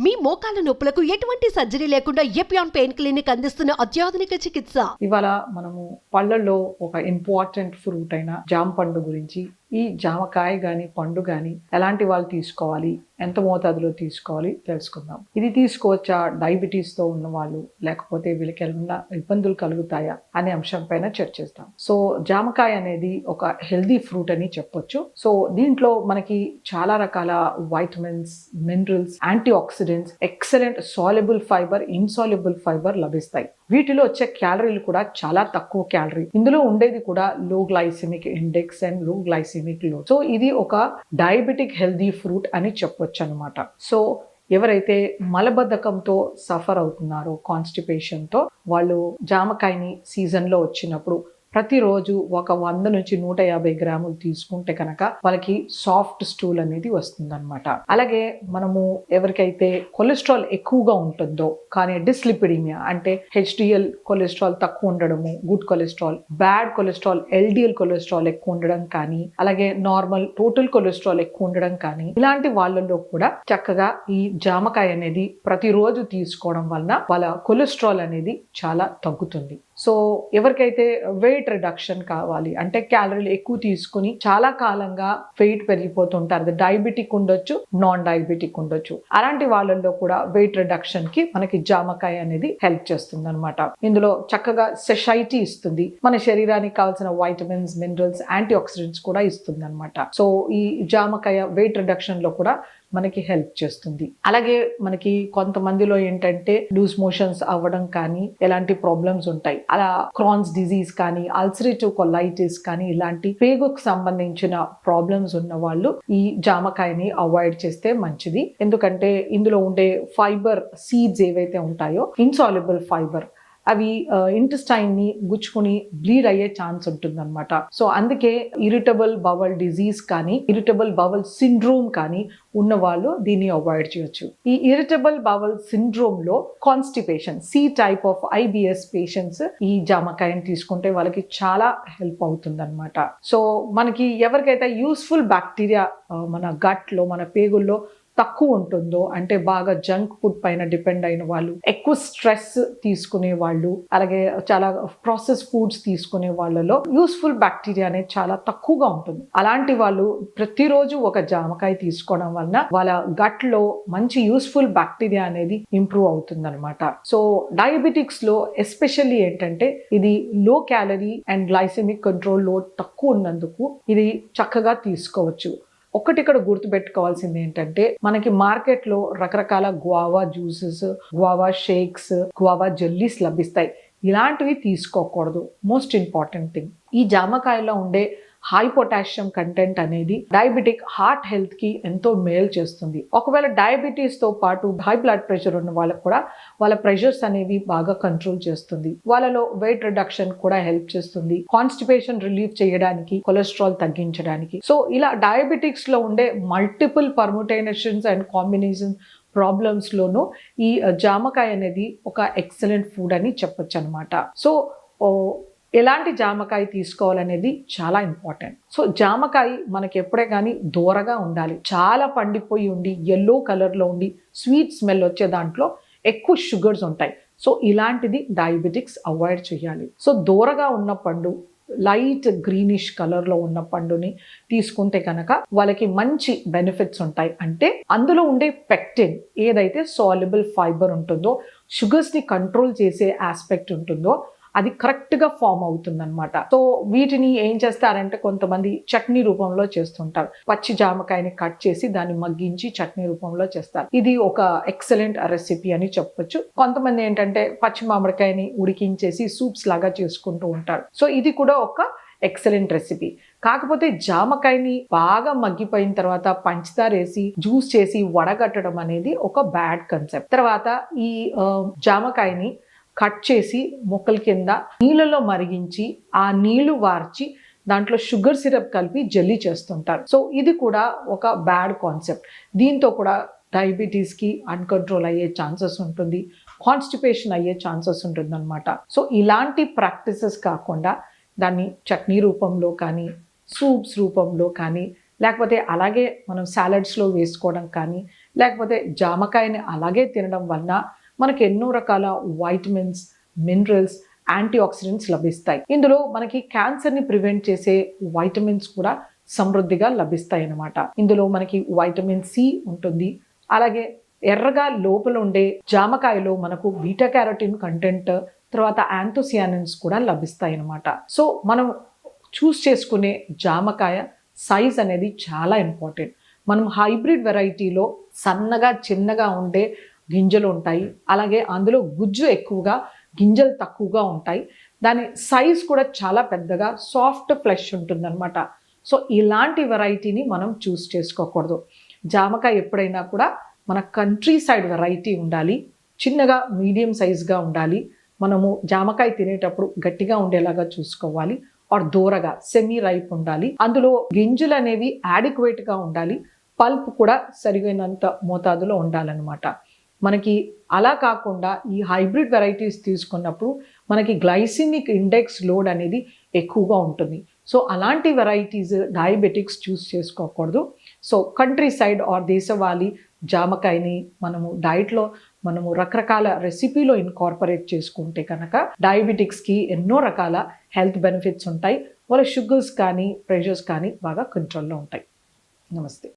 మీ మోకాల నొప్పులకు ఎటువంటి సర్జరీ లేకుండా ఎపియాన్ పెయిన్ క్లినిక్ అందిస్తున్న అత్యాధునిక చికిత్స. ఇవాళ మనము పళ్ళల్లో ఒక ఇంపార్టెంట్ ఫ్రూట్ అయిన జామ పండు గురించి, ఈ జామకాయ గాని పండు గాని ఎలాంటి వాళ్ళు తీసుకోవాలి, ఎంత మోతాదులో తీసుకోవాలి తెలుసుకుందాం. ఇది తీసుకోవచ్చా, డయాబెటీస్ తో ఉన్న వాళ్ళు, లేకపోతే వీళ్ళకి ఏమైనా ఇబ్బందులు కలుగుతాయా అనే అంశం పైన చర్చిస్తాం. సో జామకాయ అనేది ఒక హెల్దీ ఫ్రూట్ అని చెప్పొచ్చు. సో దీంట్లో మనకి చాలా రకాల vitamins, minerals, antioxidants, excellent soluble fibre, insoluble fibre లభిస్తాయి. వీటిలో వచ్చే క్యాలరీలు కూడా చాలా తక్కువ క్యాలరీ. ఇందులో ఉండేది కూడా లో గ్లైసెమిక్ ఇండెక్స్ అండ్ లో గ్లైసెమిక్ లోడ్. సో ఇది ఒక డయాబెటిక్ హెల్దీ ఫ్రూట్ అని చెప్పొచ్చు అనమాట. సో ఎవరైతే మలబద్ధకంతో సఫర్ అవుతున్నారో, కాన్స్టిపేషన్తో, వాళ్ళు జామకాయని సీజన్లో వచ్చినప్పుడు ప్రతిరోజు ఒక 100 నుంచి 150 గ్రాములు తీసుకుంటే కనుక వాళ్ళకి సాఫ్ట్ స్టూల్ అనేది వస్తుందన్నమాట. అలాగే మనము ఎవరికైతే కొలెస్ట్రాల్ ఎక్కువగా ఉంటుందో కానీ డిస్లిపిడీమియా అంటే హెచ్డిఎల్ కొలెస్ట్రాల్ తక్కువ ఉండడము, good cholesterol, bad cholesterol, LDL cholesterol ఎక్కువ ఉండడం కానీ, అలాగే నార్మల్ టోటల్ కొలెస్ట్రాల్ ఎక్కువ ఉండడం కానీ, ఇలాంటి వాళ్ళలో కూడా చక్కగా ఈ జామకాయ అనేది ప్రతిరోజు తీసుకోవడం వలన వాళ్ళ కొలెస్ట్రాల్ అనేది చాలా తగ్గుతుంది. సో ఎవరికైతే వెయిట్ రిడక్షన్ కావాలి అంటే క్యాలరీలు ఎక్కువ తీసుకుని చాలా కాలంగా వెయిట్ పెరిగిపోతుంటారు, అది డయాబెటిక్ ఉండొచ్చు, నాన్ డయాబెటిక్ ఉండొచ్చు, అలాంటి వాళ్ళల్లో కూడా వెయిట్ రిడక్షన్ కి మనకి జామకాయ అనేది హెల్ప్ చేస్తుంది అనమాట. ఇందులో చక్కగా సెషైటీ ఇస్తుంది, మన శరీరానికి కావాల్సిన వైటమిన్స్, మినరల్స్, యాంటీ ఆక్సిడెంట్స్ కూడా ఇస్తుంది అనమాట. సో ఈ జామకాయ వెయిట్ రిడక్షన్ లో కూడా మనకి హెల్ప్ చేస్తుంది. అలాగే మనకి కొంతమందిలో ఏంటంటే లూజ్ మోషన్స్ అవ్వడం కానీ ఎలాంటి ప్రాబ్లమ్స్ ఉంటాయి, అలా క్రాన్స్ డిజీజ్ కానీ, అల్సరేటివ్ కొలైటిస్ కానీ, ఇలాంటి పేగుకు సంబంధించిన ప్రాబ్లమ్స్ ఉన్న వాళ్ళు ఈ జామకాయని అవాయిడ్ చేస్తే మంచిది. ఎందుకంటే ఇందులో ఉండే ఫైబర్ సీడ్స్ ఏవైతే ఉంటాయో, ఇన్సాల్యుబుల్ ఫైబర్, అవి ఇంటెస్టైన్ ని గుచ్చుకుని బ్లీడ్ అయ్యే ఛాన్స్ ఉంటుంది అనమాట. సో అందుకే ఇరిటబుల్ బవల్ డిజీజ్ కానీ, ఇరిటబుల్ బవల్ సిండ్రోమ్ కానీ ఉన్న వాళ్ళు దీన్ని అవాయిడ్ చేయొచ్చు. ఈ ఇరిటబుల్ బవల్ సిండ్రోమ్ లో constipation, C type of IBS patients ఈ జామకాయని తీసుకుంటే వాళ్ళకి చాలా హెల్ప్ అవుతుంది అనమాట. సో మనకి ఎవరికైతే యూస్ఫుల్ బ్యాక్టీరియా మన గట్ లో, మన పేగుల్లో తక్కువ ఉంటుందో, అంటే బాగా జంక్ ఫుడ్ పైన డిపెండ్ అయిన వాళ్ళు, ఎక్కువ స్ట్రెస్ తీసుకునే వాళ్ళు, అలాగే చాలా ప్రాసెస్ ఫుడ్స్ తీసుకునే వాళ్ళలో యూస్ఫుల్ బ్యాక్టీరియా అనేది చాలా తక్కువగా ఉంటుంది. అలాంటి వాళ్ళు ప్రతిరోజు ఒక జామకాయ తీసుకోవడం వలన వాళ్ళ గట్ లో మంచి యూస్ఫుల్ బ్యాక్టీరియా అనేది ఇంప్రూవ్ అవుతుంది అనమాట. సో డయాబెటిక్స్ లో ఎస్పెషల్లీ ఏంటంటే ఇది low calorie and glycaemic control load తక్కువ ఉన్నందుకు ఇది చక్కగా తీసుకోవచ్చు. ఒకటి ఇక్కడ గుర్తుపెట్టుకోవాల్సింది ఏంటంటే మనకి మార్కెట్ లో రకరకాల guava juices, guava shakes, guava jellies లభిస్తాయి. ఇలాంటివి తీసుకోకూడదు. మోస్ట్ ఇంపార్టెంట్ థింగ్, ఈ జామకాయలో ఉండే హై పొటాషియం కంటెంట్ అనేది డయాబెటిక్ హార్ట్ హెల్త్ కి ఎంతో మేలు చేస్తుంది. ఒకవేళ డయాబెటీస్ తో పాటు హై బ్లడ్ ప్రెషర్ ఉన్న వాళ్ళకు కూడా వాళ్ళ ప్రెషర్స్ అనేవి బాగా కంట్రోల్ చేస్తుంది. వాళ్ళలో వెయిట్ రిడక్షన్ కూడా హెల్ప్ చేస్తుంది, కాన్స్టిపేషన్ రిలీఫ్ చేయడానికి, కొలెస్ట్రాల్ తగ్గించడానికి. సో ఇలా డయాబెటిక్స్ లో ఉండే multiple permutations and combinations problems లోనూ ఈ జామకాయ అనేది ఒక ఎక్సలెంట్ ఫుడ్ అని చెప్పొచ్చు అనమాట. సో ఎలాంటి జామకాయ తీసుకోవాలనేది చాలా ఇంపార్టెంట్. సో జామకాయ మనకి ఎప్పుడే కానీ దూరగా ఉండాలి. చాలా పండిపోయి ఉండి ఎల్లో కలర్లో ఉండి స్వీట్ స్మెల్ వచ్చే దాంట్లో ఎక్కువ షుగర్స్ ఉంటాయి. సో ఇలాంటిది డయాబెటిక్స్ అవాయిడ్ చేయాలి. సో దూరగా ఉన్న పండు, లైట్ గ్రీనిష్ కలర్లో ఉన్న పండుని తీసుకుంటే కనుక వాళ్ళకి మంచి బెనిఫిట్స్ ఉంటాయి. అంటే అందులో ఉండే పెక్టిన్ ఏదైతే సాల్యుబుల్ ఫైబర్ ఉంటుందో, షుగర్స్ని కంట్రోల్ చేసే ఆస్పెక్ట్ ఉంటుందో, అది కరెక్ట్గా ఫామ్ అవుతుంది అనమాట. సో వీటిని ఏం చేస్తారంటే కొంతమంది చట్నీ రూపంలో చేస్తుంటారు. పచ్చి జామకాయని కట్ చేసి దాన్ని మగ్గించి చట్నీ రూపంలో చేస్తారు. ఇది ఒక ఎక్సలెంట్ రెసిపీ అని చెప్పొచ్చు. కొంతమంది ఏంటంటే పచ్చి మామిడికాయని ఉడికించేసి సూప్స్ లాగా చేసుకుంటూ ఉంటారు. సో ఇది కూడా ఒక ఎక్సలెంట్ రెసిపీ. కాకపోతే జామకాయని బాగా మగ్గిపోయిన తర్వాత పంచదార వేసి జ్యూస్ చేసి వడగట్టడం అనేది ఒక బ్యాడ్ కన్సెప్ట్. తర్వాత ఈ జామకాయని కట్ చేసి మొక్కల కింద నీళ్ళలో మరిగించి ఆ నీళ్లు వార్చి దాంట్లో షుగర్ సిరప్ కలిపి జెల్లీ చేస్తుంటారు. సో ఇది కూడా ఒక బ్యాడ్ కాన్సెప్ట్. దీంతో కూడా డయాబెటీస్కి అన్కంట్రోల్ అయ్యే ఛాన్సెస్ ఉంటుంది, కాన్స్టిపేషన్ అయ్యే ఛాన్సెస్ ఉంటుంది అనమాట. సో ఇలాంటి ప్రాక్టీసెస్ కాకుండా దాన్ని చట్నీ రూపంలో కానీ, సూప్స్ రూపంలో కానీ, లేకపోతే అలాగే మనం సాలడ్స్లో వేసుకోవడం కానీ, లేకపోతే జామకాయని అలాగే తినడం వలన మనకి ఎన్నో రకాల వైటమిన్స్, మినరల్స్, యాంటీ ఆక్సిడెంట్స్ లభిస్తాయి. ఇందులో మనకి క్యాన్సర్ని ప్రివెంట్ చేసే వైటమిన్స్ కూడా సమృద్ధిగా లభిస్తాయి అన్నమాట. ఇందులో మనకి వైటమిన్ సి ఉంటుంది. అలాగే ఎర్రగా లోపల ఉండే జామకాయలో మనకు బీటా క్యారోటిన్ కంటెంట్, తర్వాత యాంథోసియానిన్స్ కూడా లభిస్తాయి అన్నమాట. సో మనం చూస్ చేసుకునే జామకాయ సైజ్ అనేది చాలా ఇంపార్టెంట్. మనం హైబ్రిడ్ వెరైటీలో సన్నగా చిన్నగా ఉండే గింజలు ఉంటాయి. అలాగే అందులో గుజ్జు ఎక్కువగా, గింజలు తక్కువగా ఉంటాయి. దాని సైజ్ కూడా చాలా పెద్దగా సాఫ్ట్ ఫ్లెష్ ఉంటుందన్నమాట. సో ఇలాంటి వెరైటీని మనం చూస్ చేసుకోకూడదు. జామకాయ ఎప్పుడైనా కూడా మన కంట్రీ సైడ్ వెరైటీ ఉండాలి. చిన్నగా మీడియం సైజ్గా ఉండాలి. మనము జామకాయ తినేటప్పుడు గట్టిగా ఉండేలాగా చూసుకోవాలి. ఆర్ దూరగా సెమీ రైప్ ఉండాలి. అందులో గింజలు అనేవి యాడిక్వేట్గా ఉండాలి. పల్ప్ కూడా సరిగైనంత మోతాదులో ఉండాలన్నమాట. మనకి అలా కాకుండా ఈ హైబ్రిడ్ వెరైటీస్ తీసుకున్నప్పుడు మనకి గ్లైసిమిక్ ఇండెక్స్ లోడ్ అనేది ఎక్కువగా ఉంటుంది. సో అలాంటి వెరైటీస్ డయాబెటిక్స్ చూస్ చేసుకోకూడదు. సో కంట్రీ సైడ్ ఆర్ దేశవాళీ జామకాయని మనము డైట్లో మనము రకరకాల రెసిపీలో ఇన్కార్పొరేట్ చేసుకుంటే కనుక డయాబెటిక్స్కి ఎన్నో రకాల హెల్త్ బెనిఫిట్స్ ఉంటాయి. వాళ్ళ షుగర్స్ కానీ ప్రెషర్స్ కానీ బాగా కంట్రోల్లో ఉంటాయి. నమస్తే.